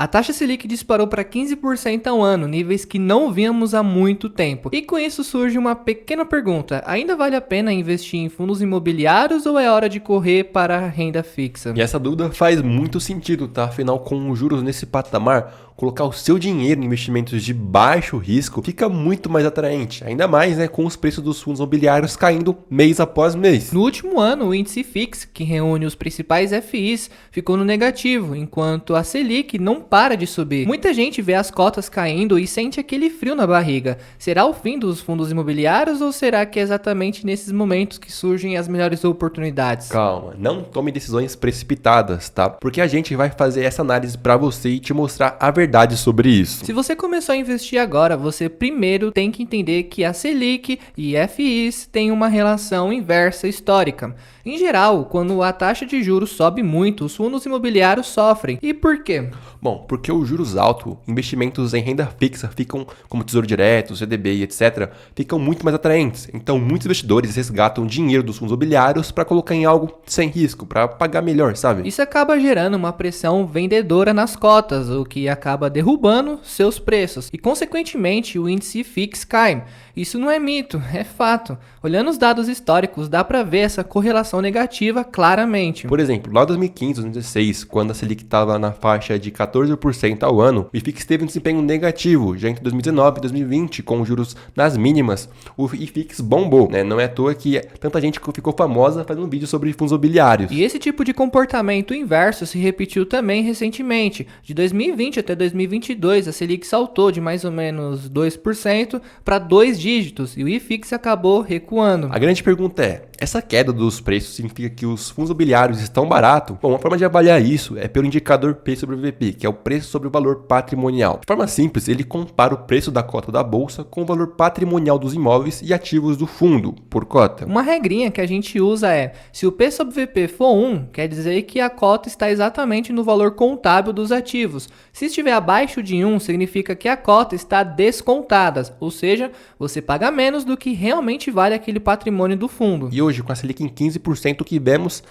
A taxa Selic disparou para 15% ao ano, níveis que não víamos há muito tempo. E com isso surge uma pequena pergunta: ainda vale a pena investir em fundos imobiliários ou é hora de correr para a renda fixa? E essa dúvida faz muito sentido, tá? Afinal, com os juros nesse patamar, colocar o seu dinheiro em investimentos de baixo risco fica muito mais atraente, ainda mais, né, com os preços dos fundos imobiliários caindo mês após mês. No último ano, o índice FIX, que reúne os principais FIs, ficou no negativo, enquanto a Selic não para de subir. Muita gente vê as cotas caindo e sente aquele frio na barriga. Será o fim dos fundos imobiliários ou será que é exatamente nesses momentos que surgem as melhores oportunidades? Calma, não tome decisões precipitadas, tá? Porque a gente vai fazer essa análise para você e te mostrar a verdade sobre isso. Se você começou a investir agora, você primeiro tem que entender que a Selic e FIs têm uma relação inversa histórica. Em geral, quando a taxa de juros sobe muito, os fundos imobiliários sofrem. E por quê? Bom, porque os juros altos, investimentos em renda fixa ficam, como Tesouro Direto, CDB e etc., ficam muito mais atraentes. Então, muitos investidores resgatam dinheiro dos fundos imobiliários para colocar em algo sem risco, para pagar melhor, sabe? Isso acaba gerando uma pressão vendedora nas cotas, o que acaba derrubando seus preços. E, consequentemente, o índice FIX cai. Isso não é mito, é fato. Olhando os dados históricos, dá para ver essa correlação negativa claramente. Por exemplo, lá em 2015, 2016, quando a Selic estava na faixa de 14% ao ano, o IFIX teve um desempenho negativo. Já entre 2019 e 2020, com juros nas mínimas, o IFIX bombou, né? Não é à toa que tanta gente ficou famosa fazendo vídeo sobre fundos imobiliários. E esse tipo de comportamento inverso se repetiu também recentemente. De 2020 até 2022, a Selic saltou de mais ou menos 2% para 2 dígitos e o IFIX acabou recuando. A grande pergunta é: essa queda dos preços significa que os fundos imobiliários estão baratos? Bom, uma forma de avaliar isso é pelo indicador P sobre VP, que é o preço sobre o valor patrimonial. De forma simples, ele compara o preço da cota da bolsa com o valor patrimonial dos imóveis e ativos do fundo, por cota. Uma regrinha que a gente usa é: se o P sobre VP for 1, quer dizer que a cota está exatamente no valor contábil dos ativos. Se estiver abaixo de 1, significa que a cota está descontada, ou seja, você paga menos do que realmente vale aquele patrimônio do fundo. E hoje, com a Selic em 15%, o que vemos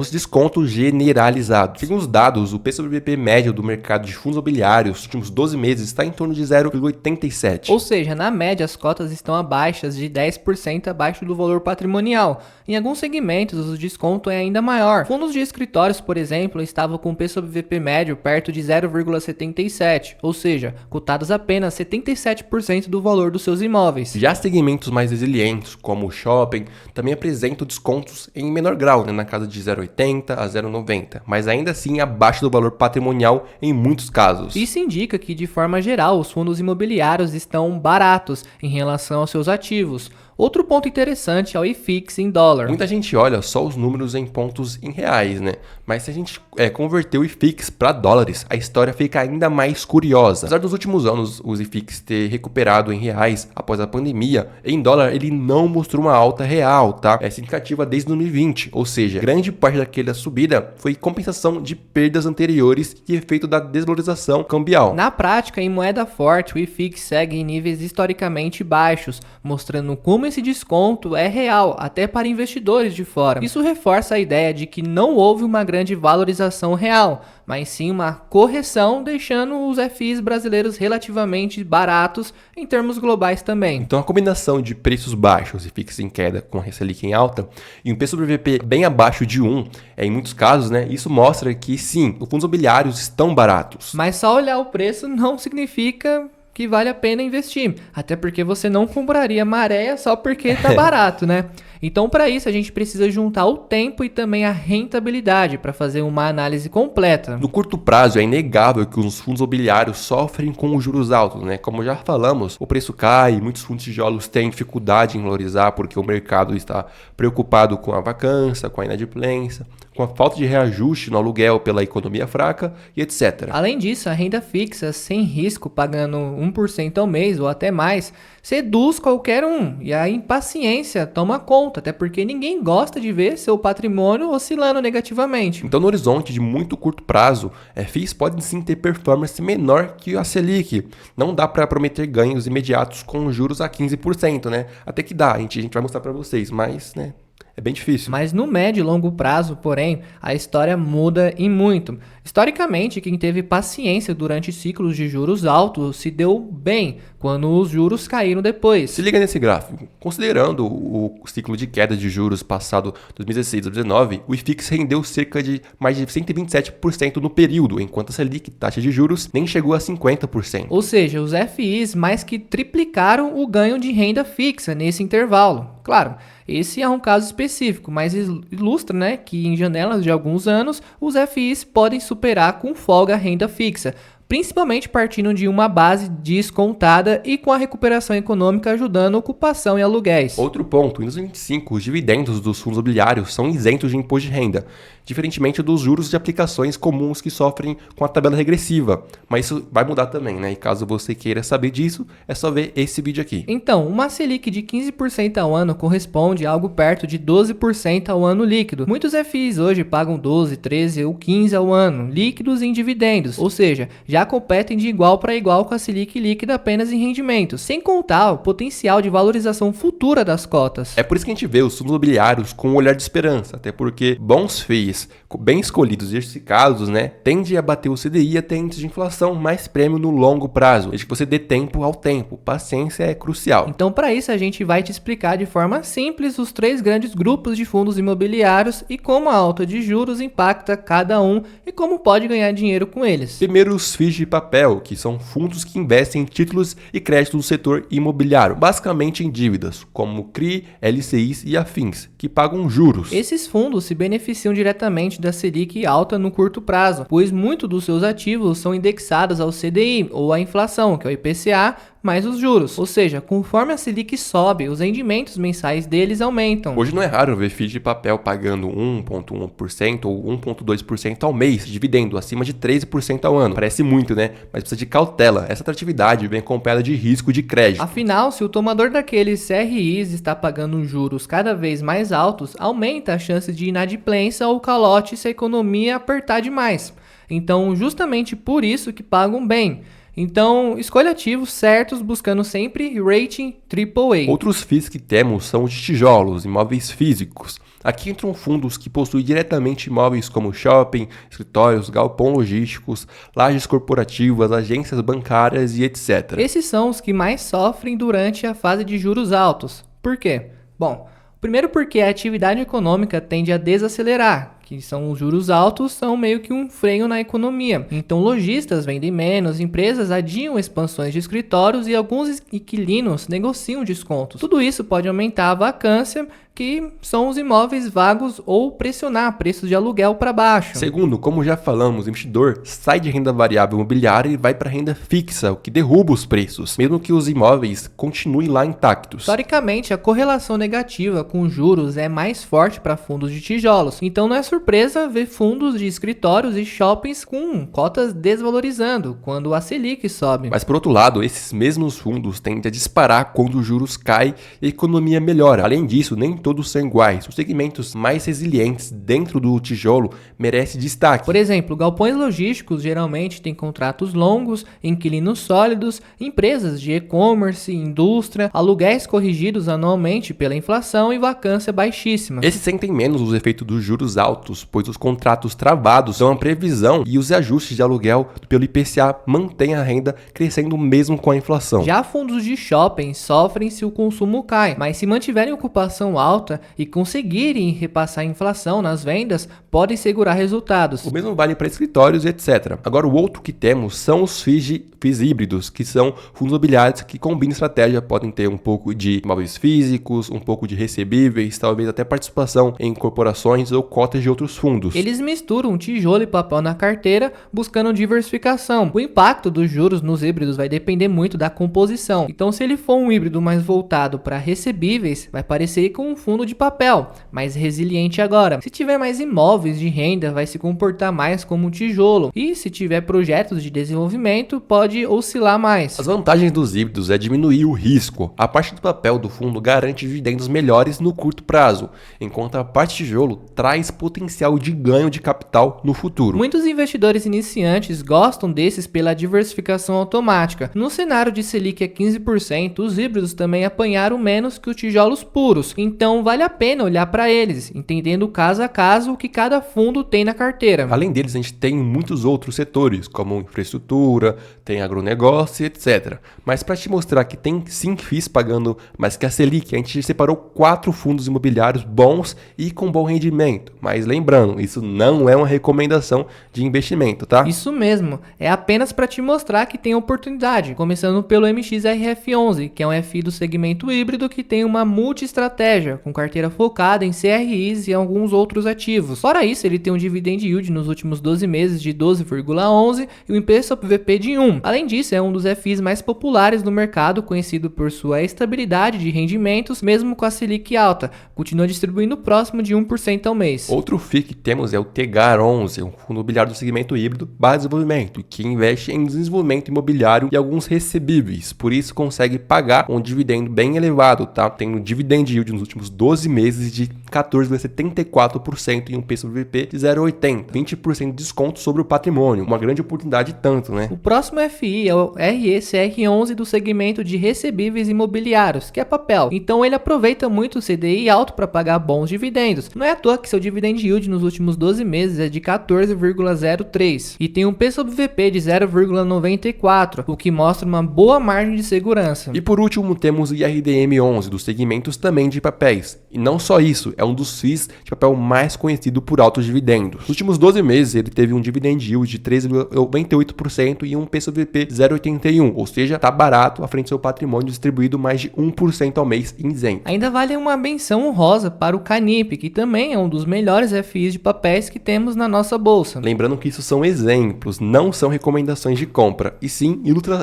desconto generalizado. Segundo os dados, o P sobre VP médio do mercado de fundos imobiliários nos últimos 12 meses está em torno de 0,87. Ou seja, na média, as cotas estão abaixo de 10% abaixo do valor patrimonial. Em alguns segmentos, o desconto é ainda maior. Fundos de escritórios, por exemplo, estavam com o P sobre VP médio perto de 0,77, ou seja, cotados apenas 77% do valor dos seus imóveis. Já segmentos mais resilientes, como o shopping, também apresentam descontos em menor grau, né, na casa de 0,80 a 0,90, mas ainda assim abaixo do valor patrimonial em muitos casos. Isso indica que, de forma geral, os fundos imobiliários estão baratos em relação aos seus ativos. Outro ponto interessante é o IFIX em dólar. Muita gente olha só os números em pontos em reais, né? Mas se a gente converter o IFIX para dólares, a história fica ainda mais curiosa. Apesar dos últimos anos os IFIX ter recuperado em reais após a pandemia, em dólar ele não mostrou uma alta real, tá? É significativa desde 2020, ou seja, grande parte daquela subida foi compensação de perdas anteriores e efeito da desvalorização cambial. Na prática, em moeda forte, o IFIX segue em níveis historicamente baixos, mostrando como esse desconto é real, até para investidores de fora. Isso reforça a ideia de que não houve uma grande valorização real, mas sim uma correção, deixando os FIs brasileiros relativamente baratos em termos globais também. Então a combinação de preços baixos e FIX em queda com a Selic em alta e um P sobre VP bem abaixo de 1, em muitos casos, né, isso mostra que sim, os fundos imobiliários estão baratos. Mas só olhar o preço não significa que vale a pena investir, até porque você não compraria maré só porque tá barato, né? Então, para isso, a gente precisa juntar o tempo e também a rentabilidade para fazer uma análise completa. No curto prazo, é inegável que os fundos imobiliários sofrem com os juros altos, né? Como já falamos, o preço cai, muitos fundos de tijolos têm dificuldade em valorizar porque o mercado está preocupado com a vacância, com a inadimplência, com a falta de reajuste no aluguel pela economia fraca e etc. Além disso, a renda fixa, sem risco, pagando 1% ao mês ou até mais, seduz qualquer um e a impaciência toma conta, até porque ninguém gosta de ver seu patrimônio oscilando negativamente. Então, no horizonte de muito curto prazo, FIs podem sim ter performance menor que a Selic. Não dá para prometer ganhos imediatos com juros a 15%, né? Até que dá, a gente vai mostrar para vocês, mas, né? é bem difícil. Mas no médio e longo prazo, porém, a história muda e muito. Historicamente, quem teve paciência durante ciclos de juros altos se deu bem quando os juros caíram depois. Se liga nesse gráfico. Considerando o ciclo de queda de juros passado 2016 a 2019, o IFIX rendeu cerca de mais de 127% no período, enquanto a Selic, taxa de juros, nem chegou a 50%. Ou seja, os FIs mais que triplicaram o ganho de renda fixa nesse intervalo. Claro, esse é um caso específico, mas ilustra, né, que em janelas de alguns anos, os FIs podem superar com folga a renda fixa, principalmente partindo de uma base descontada e com a recuperação econômica ajudando a ocupação e aluguéis. Outro ponto, em 2025, os dividendos dos fundos imobiliários são isentos de imposto de renda, diferentemente dos juros de aplicações comuns que sofrem com a tabela regressiva. Mas isso vai mudar também, né? E caso você queira saber disso, é só ver esse vídeo aqui. Então, uma Selic de 15% ao ano corresponde a algo perto de 12% ao ano líquido. Muitos FIs hoje pagam 12, 13 ou 15 ao ano, líquidos em dividendos, ou seja, já competem de igual para igual com a Selic líquida apenas em rendimentos, sem contar o potencial de valorização futura das cotas. É por isso que a gente vê os fundos imobiliários com um olhar de esperança, até porque bons FIIs bem escolhidos e diversificados, né, tende a bater o CDI e até índice de inflação, mais prêmio no longo prazo, desde que você dê tempo ao tempo. Paciência é crucial. Então, para isso, a gente vai te explicar de forma simples os 3 grandes grupos de fundos imobiliários e como a alta de juros impacta cada um e como pode ganhar dinheiro com eles. Primeiro, os FIIs de papel, que são fundos que investem em títulos e créditos do setor imobiliário, basicamente em dívidas, como CRI, LCIs e afins, que pagam juros. Esses fundos se beneficiam diretamente da Selic alta no curto prazo, pois muitos dos seus ativos são indexados ao CDI ou à inflação, que é o IPCA, mais os juros. Ou seja, conforme a Selic sobe, os rendimentos mensais deles aumentam. Hoje não é raro ver FIIs de papel pagando 1,1% ou 1,2% ao mês, dividendo acima de 13% ao ano. Parece muito, né? Mas precisa de cautela. Essa atratividade vem acompanhada de risco de crédito. Afinal, se o tomador daqueles CRIs está pagando juros cada vez mais altos, aumenta a chance de inadimplência ou calote se a economia apertar demais. Então, justamente por isso que pagam bem. Então, escolha ativos certos, buscando sempre rating AAA. Outros FIIs que temos são os de tijolos, imóveis físicos. Aqui entram fundos que possuem diretamente imóveis como shopping, escritórios, galpão logísticos, lajes corporativas, agências bancárias e etc. Esses são os que mais sofrem durante a fase de juros altos. Por quê? Bom, primeiro porque a atividade econômica tende a desacelerar, que são os juros altos, são meio que um freio na economia. Então, lojistas vendem menos, empresas adiam expansões de escritórios e alguns inquilinos negociam descontos. Tudo isso pode aumentar a vacância, que são os imóveis vagos, ou pressionar preços de aluguel para baixo. Segundo, como já falamos, o investidor sai de renda variável imobiliária e vai para renda fixa, o que derruba os preços, mesmo que os imóveis continuem lá intactos. Historicamente, a correlação negativa com juros é mais forte para fundos de tijolos, então não é surpresa ver fundos de escritórios e shoppings com cotas desvalorizando quando a Selic sobe. Mas por outro lado, esses mesmos fundos tendem a disparar quando os juros caem e a economia melhora. Além disso, nem todos são iguais. Os segmentos mais resilientes dentro do tijolo merecem destaque. Por exemplo, galpões logísticos geralmente têm contratos longos, inquilinos sólidos, empresas de e-commerce, indústria, aluguéis corrigidos anualmente pela inflação e vacância baixíssima. Esses sentem menos os efeitos dos juros altos, pois os contratos travados dão a previsão e os ajustes de aluguel pelo IPCA mantêm a renda crescendo mesmo com a inflação. Já fundos de shopping sofrem se o consumo cai, mas se mantiverem ocupação alta e conseguirem repassar a inflação nas vendas, podem segurar resultados. O mesmo vale para escritórios e etc. Agora, o outro que temos são os FIIs híbridos, que são fundos imobiliários que combinam estratégia, podem ter um pouco de imóveis físicos, um pouco de recebíveis, talvez até participação em corporações ou cotas de outros fundos. Eles misturam tijolo e papel na carteira, buscando diversificação. O impacto dos juros nos híbridos vai depender muito da composição. Então, se ele for um híbrido mais voltado para recebíveis, vai parecer com um fundo de papel, mais resiliente agora. Se tiver mais imóveis de renda, vai se comportar mais como um tijolo. E se tiver projetos de desenvolvimento, pode oscilar mais. As vantagens dos híbridos é diminuir o risco. A parte do papel do fundo garante dividendos melhores no curto prazo, enquanto a parte tijolo traz potencial potencial de ganho de capital no futuro. Muitos investidores iniciantes gostam desses pela diversificação automática. No cenário de Selic a 15%, os híbridos também apanharam menos que os tijolos puros, então vale a pena olhar para eles, entendendo caso a caso o que cada fundo tem na carteira. Além deles, a gente tem muitos outros setores, como infraestrutura, tem agronegócio, etc. Mas para te mostrar que tem sim FIIs pagando mais que a Selic, a gente separou 4 fundos imobiliários bons e com bom rendimento. Mas lembrando, isso não é uma recomendação de investimento, tá? Isso mesmo, é apenas para te mostrar que tem oportunidade, começando pelo MXRF11, que é um FI do segmento híbrido que tem uma multi-estratégia, com carteira focada em CRIs e alguns outros ativos. Fora isso, ele tem um dividend yield nos últimos 12 meses de 12,11 e um IPV sobre VP de 1. Além disso, é um dos FIs mais populares no mercado, conhecido por sua estabilidade de rendimentos, mesmo com a Selic alta, continua distribuindo próximo de 1% ao mês. Outro FII que temos é o TEGAR11, um fundo imobiliário do segmento híbrido para desenvolvimento, que investe em desenvolvimento imobiliário e alguns recebíveis, por isso consegue pagar um dividendo bem elevado, tá? Tem um dividend yield nos últimos 12 meses de 14,74% e um P sobre VP de 0,80, 20% de desconto sobre o patrimônio, uma grande oportunidade tanto, né? O próximo FI é o RECR11 do segmento de recebíveis imobiliários, que é papel. Então ele aproveita muito o CDI alto para pagar bons dividendos. Não é à toa que seu dividend yield nos últimos 12 meses é de 14,03 e tem um P sobre VP de 0,94, o que mostra uma boa margem de segurança. E por último temos o IRDM11 dos segmentos também de papéis. E não só isso, é um dos FIIs de papel mais conhecido por altos dividendos. Nos últimos 12 meses ele teve um dividend yield de 3,98% e um P sobre VP de 0,81, ou seja, tá barato à frente do seu patrimônio, distribuído mais de 1% ao mês em isento. Ainda vale uma menção honrosa para o Canip, que também é um dos melhores FIs de papéis que temos na nossa bolsa. Lembrando que isso são exemplos, não são recomendações de compra, e sim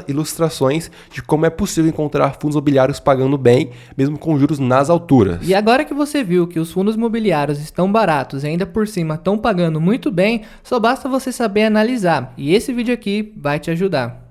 ilustrações de como é possível encontrar fundos imobiliários pagando bem, mesmo com juros nas alturas. E agora que você viu que os fundos imobiliários estão baratos e ainda por cima estão pagando muito bem, só basta você saber analisar, e esse vídeo aqui vai te ajudar.